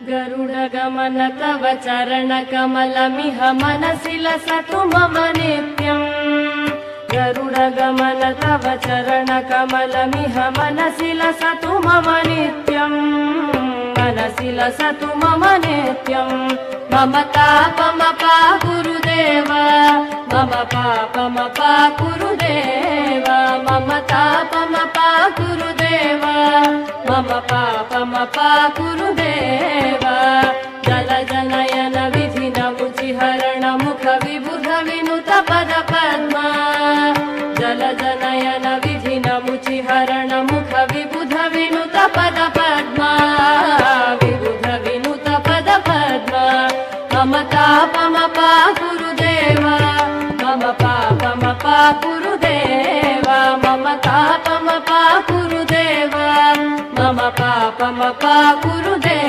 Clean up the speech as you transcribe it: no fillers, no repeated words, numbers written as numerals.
गरुडगमन तव चरणकमलमिह मनसि लसतु मम नित्यम्। गरुडगमन तव चरणकमलमिह मनसि लसतु मम नित्यम्। मनसि लसतु मम नित्यम्। मम तापमपा गुरुदेव, मम पापमपा गुरुदेव, मम तापमपा गुरुदेव, मम पापमपा गुरुदेव। जलजनयन विधिन मुचिहरण मुख विबुध विनुत पद पद्मा। जलजनयन विधिन मुचिहरण मुख विबुध विनुत पद पद्मा। विबुध विनुत पद पद्मा। मम तापमपा गुरुदेव, मम पापमपा गुरुदेव, मम तापमपा गुरुदेव, मम पापमपा गुरुदेव।